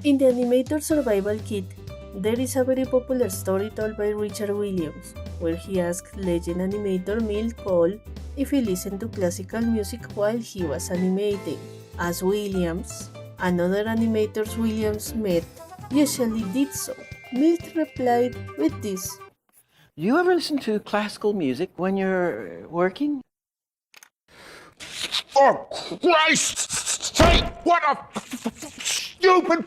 In the Animator Survival Kit, there is a very popular story told by Richard Williams, where he asked legend animator Milt Cole if he listened to classical music while he was animating. As Williams, another animators Williams met usually did so. Milt replied with this. Do you ever listen to classical music when you're working? For Christ's sake, what a stupid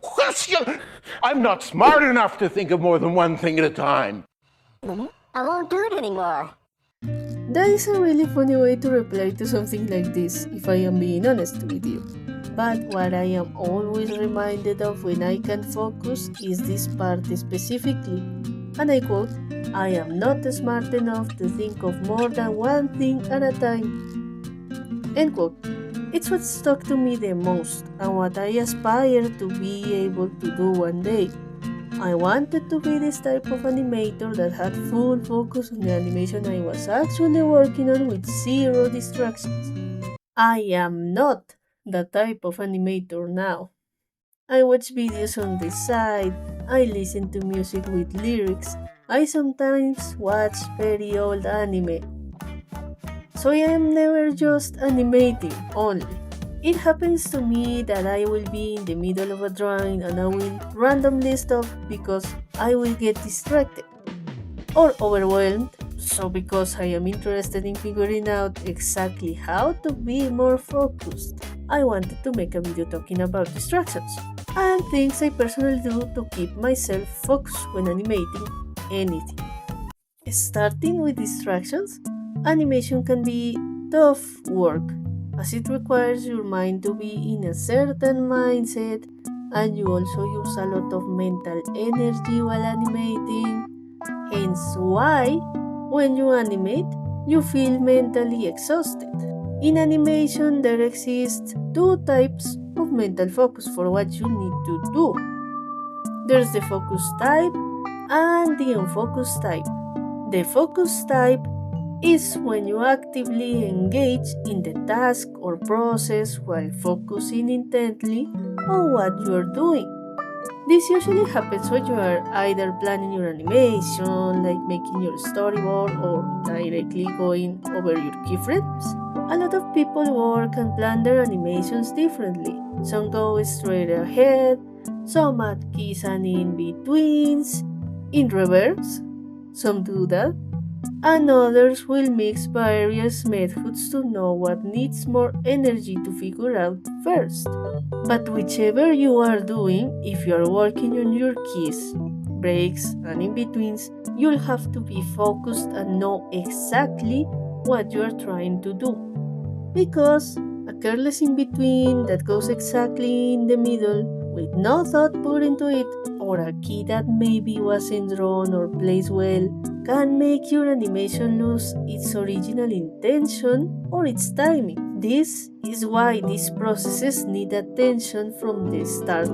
question! I'm not smart enough to think of more than one thing at a time. I won't do it anymore. That is a really funny way to reply to something like this, if I am being honest with you. But what I am always reminded of when I can focus is this part specifically. And I quote, I am not smart enough to think of more than one thing at a time. End quote. It's what stuck to me the most and what I aspire to be able to do one day. I wanted to be this type of animator that had full focus on the animation I was actually working on with zero distractions. I am not that type of animator now. I watch videos on the side, I listen to music with lyrics, I sometimes watch very old anime. So I am never just animating only. It happens to me that I will be in the middle of a drawing and I will randomly stop because I will get distracted or overwhelmed. So because I am interested in figuring out exactly how to be more focused, I wanted to make a video talking about distractions and things I personally do to keep myself focused when animating anything. Starting with distractions, animation can be tough work as it requires your mind to be in a certain mindset and you also use a lot of mental energy while animating. Hence why, when you animate, you feel mentally exhausted. In animation, there exist two types of mental focus for what you need to do. There's the focus type and the unfocused type. The focus type is when you actively engage in the task or process while focusing intently on what you are doing. This usually happens when you are either planning your animation, like making your storyboard, or directly going over your keyframes. A lot of people work and plan their animations differently. Some go straight ahead, some add keys and in betweens, in reverse. Some do that, and others will mix various methods to know what needs more energy to figure out first. But whichever you are doing, if you are working on your keys, breaks, and in betweens, you'll have to be focused and know exactly what you are trying to do. Because a careless in between that goes exactly in the middle with no thought put into it, or a key that maybe wasn't drawn or placed well, can make your animation lose its original intention or its timing. This is why these processes need attention from the start.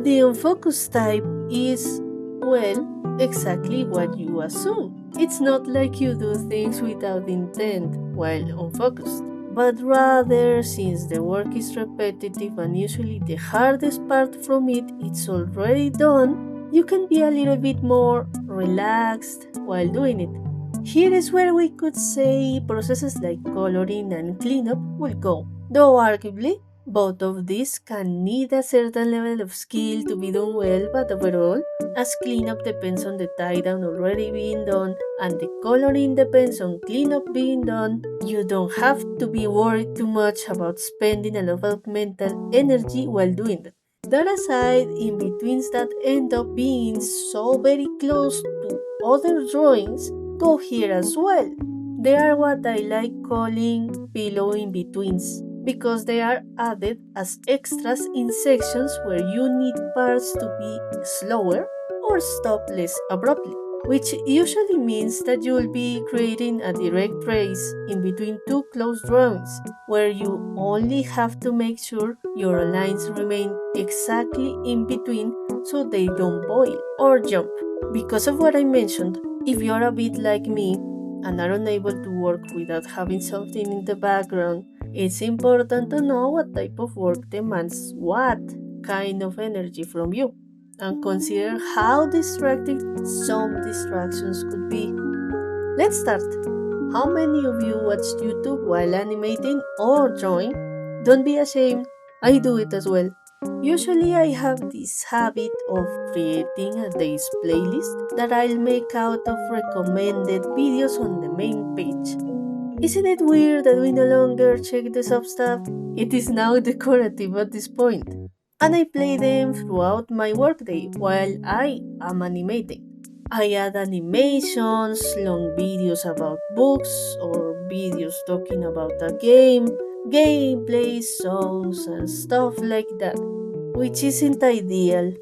The unfocused type is, well, exactly what you assume. It's not like you do things without intent while unfocused, but rather, since the work is repetitive and usually the hardest part from it's already done, you can be a little bit more relaxed while doing it. Here is where we could say processes like coloring and cleanup will go, though arguably both of these can need a certain level of skill to be done well, but overall, as cleanup depends on the tie down already being done and the coloring depends on cleanup being done, you don't have to be worried too much about spending a lot of mental energy while doing that. That aside, in betweens that end up being so very close to other drawings go here as well. They are what I like calling pillow in betweens because they are added as extras in sections where you need parts to be slower or stop less abruptly, which usually means that you will be creating a direct trace in between two close drawings where you only have to make sure your lines remain exactly in between so they don't boil or jump. Because of what I mentioned, if you're a bit like me and are unable to work without having something in the background, it's important to know what type of work demands what. kind of energy from you. And consider how distracting some distractions could be. Let's start. How many of you watch YouTube while animating or drawing? Don't be ashamed, I do it as well. Usually, I have this habit of creating a day's playlist that I'll make out of recommended videos on the main page. Isn't it weird that we no longer check the sub stuff? It is now decorative at this point. And I play them throughout my workday while I am animating. I add animations, long videos about books, or videos talking about a game, gameplay, songs, and stuff like that, which isn't ideal,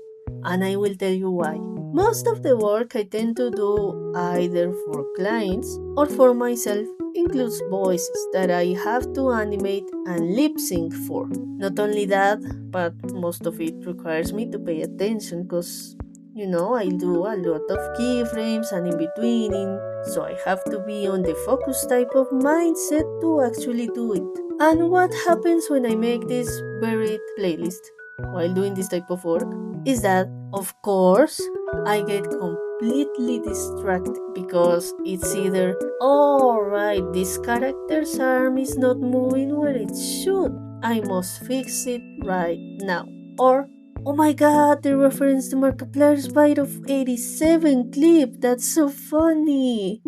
and I will tell you why. Most of the work I tend to do either for clients or for myself includes voices that I have to animate and lip sync for. Not only that, but most of it requires me to pay attention because I do a lot of keyframes and in betweening, so I have to be on the focus type of mindset to actually do it. And what happens when I make this buried playlist while doing this type of work is that, of course, I get completely distracted because it's either, alright, this character's arm is not moving where it should, I must fix it right now, or oh my god, the reference to Markiplier's Bite of 87 clip, that's so funny!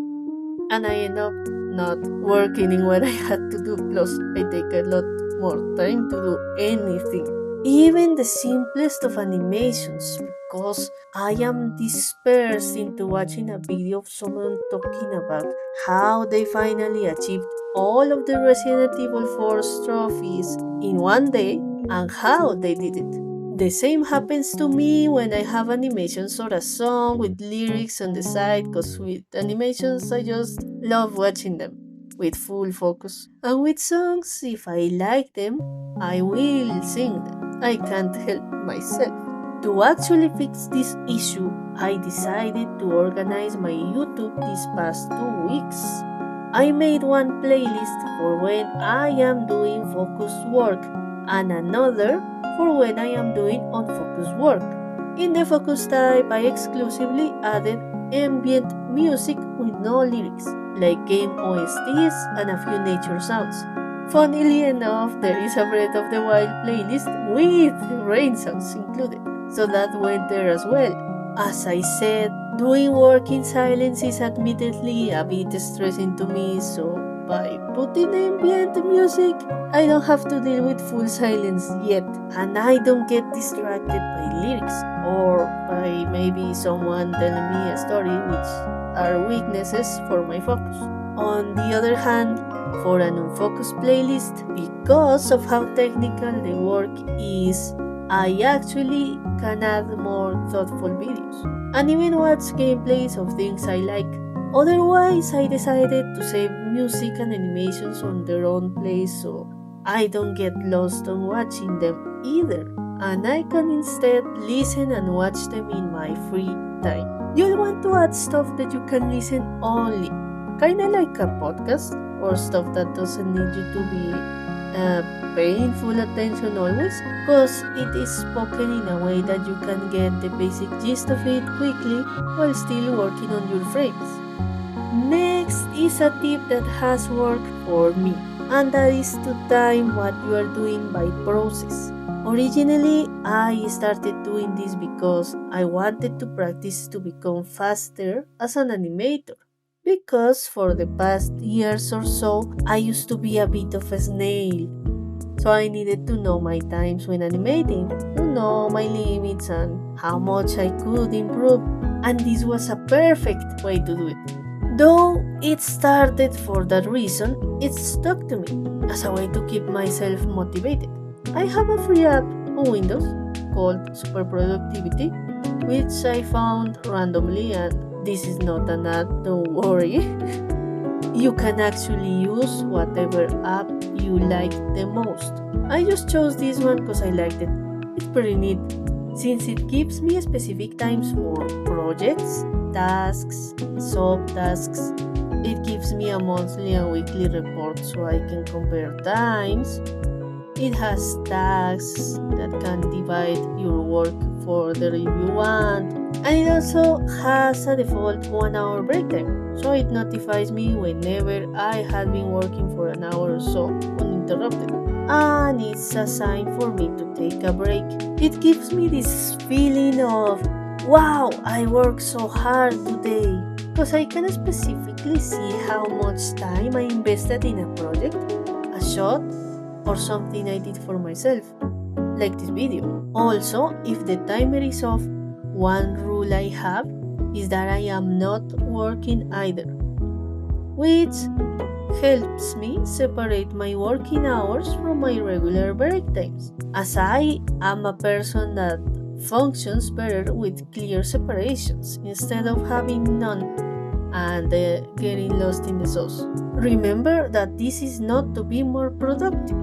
And I end up not working in what I had to do, plus I take a lot more time to do anything. Even the simplest of animations, because I am dispersed into watching a video of someone talking about how they finally achieved all of the Resident Evil 4 trophies in one day and how they did it. The same happens to me when I have animations or a song with lyrics on the side, because with animations I just love watching them with full focus. And with songs, if I like them, I will sing them. I can't help myself. To actually fix this issue, I decided to organize my YouTube these past 2 weeks. I made one playlist for when I am doing focused work and another for when I am doing unfocused work. In the focus type, I exclusively added ambient music with no lyrics, like game OSTs and a few nature sounds. Funnily enough, there is a Breath of the Wild playlist with rain sounds included, so that went there as well. As I said, doing work in silence is admittedly a bit stressing to me, so by putting ambient music, I don't have to deal with full silence yet, and I don't get distracted by lyrics or by maybe someone telling me a story, which are weaknesses for my focus. On the other hand, for an unfocused playlist, because of how technical the work is, I actually can add more thoughtful videos and even watch gameplays of things I like. Otherwise, I decided to save music and animations on their own place so I don't get lost on watching them either, and I can instead listen and watch them in my free time. You'll want to add stuff that you can listen only, kinda like a podcast, or stuff that doesn't need you to be paying full attention always, because it is spoken in a way that you can get the basic gist of it quickly while still working on your frames. Next is a tip that has worked for me, and that is to time what you are doing by process. Originally, I started doing this because I wanted to practice to become faster as an animator. Because for the past years or so, I used to be a bit of a snail. So I needed to know my times when animating, to know my limits and how much I could improve. And this was a perfect way to do it. Though it started for that reason, it stuck to me as a way to keep myself motivated. I have a free app on Windows called Super Productivity, which I found randomly, and this is not an ad, don't worry. You can actually use whatever app you like the most. I just chose this one because I liked it. It's pretty neat, since it gives me specific times for projects, tasks, subtasks. It gives me a monthly and weekly report so I can compare times. It has tags that can divide your work further if you want, and it also has a default 1 hour break time, so it notifies me whenever I have been working for an hour or so uninterrupted. And it's a sign for me to take a break. It gives me this feeling of, wow, I worked so hard today, because I can specifically see how much time I invested in a project, a shot, or something I did for myself, like this video. Also, if the timer is off, one rule I have is that I am not working either, which helps me separate my working hours from my regular break times, as I am a person that functions better with clear separations instead of having none and getting lost in the sauce. Remember that this is not to be more productive.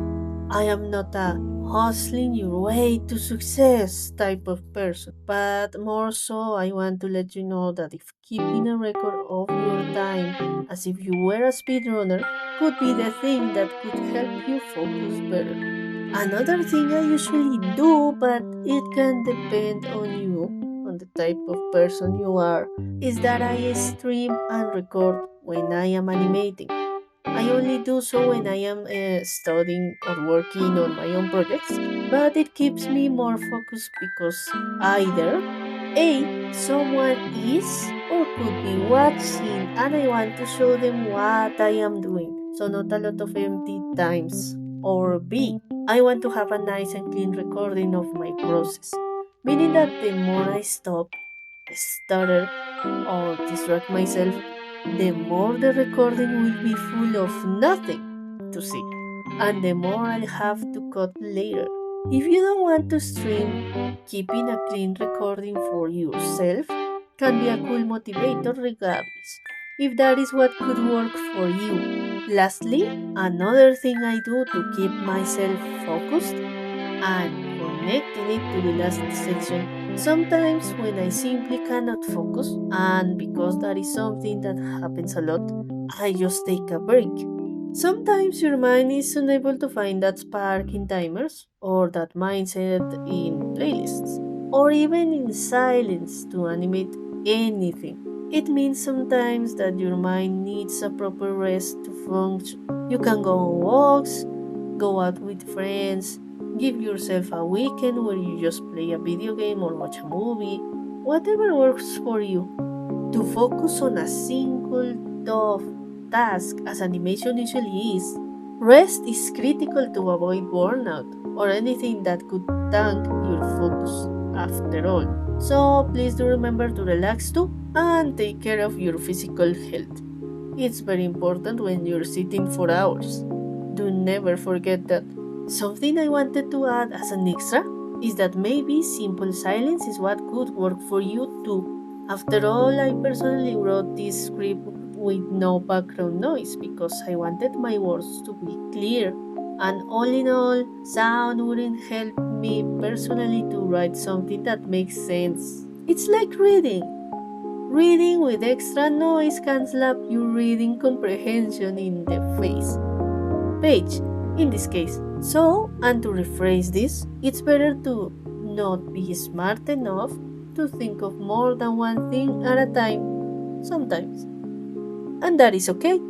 I am not a hustling your way to success type of person, but more so I want to let you know that if keeping a record of your time as if you were a speedrunner could be the thing that could help you focus better. Another thing I usually do, but it can depend on you, on the type of person you are, is that I stream and record when I am animating. I only do so when I am studying or working on my own projects, but it keeps me more focused because either A, someone is or could be watching and I want to show them what I am doing, so not a lot of empty times. Or B, I want to have a nice and clean recording of my process, meaning that the more I stop, stutter, or distract myself, the more the recording will be full of nothing to see, and the more I'll have to cut later. If you don't want to stream, keeping a clean recording for yourself can be a cool motivator regardless, if that is what could work for you. Lastly, another thing I do to keep myself focused and connecting it to the last section. Sometimes, when I simply cannot focus, and because that is something that happens a lot, I just take a break. Sometimes your mind is unable to find that spark in timers, or that mindset in playlists, or even in silence to animate anything. It means sometimes that your mind needs a proper rest to function. You can go on walks, go out with friends, give yourself a weekend where you just play a video game or watch a movie, whatever works for you. To focus on a single tough task, as animation usually is, rest is critical to avoid burnout or anything that could tank your focus after all. So please do remember to relax too and take care of your physical health. It's very important when you're sitting for hours. Do never forget that. Something I wanted to add as an extra is that maybe simple silence is what could work for you too. After all, I personally wrote this script with no background noise because I wanted my words to be clear. And all in all, sound wouldn't help me personally to write something that makes sense. It's like reading. Reading with extra noise can slap your reading comprehension in the face. Page, in this case. So, and to rephrase this, it's better to not be smart enough to think of more than one thing at a time, sometimes. And that is okay.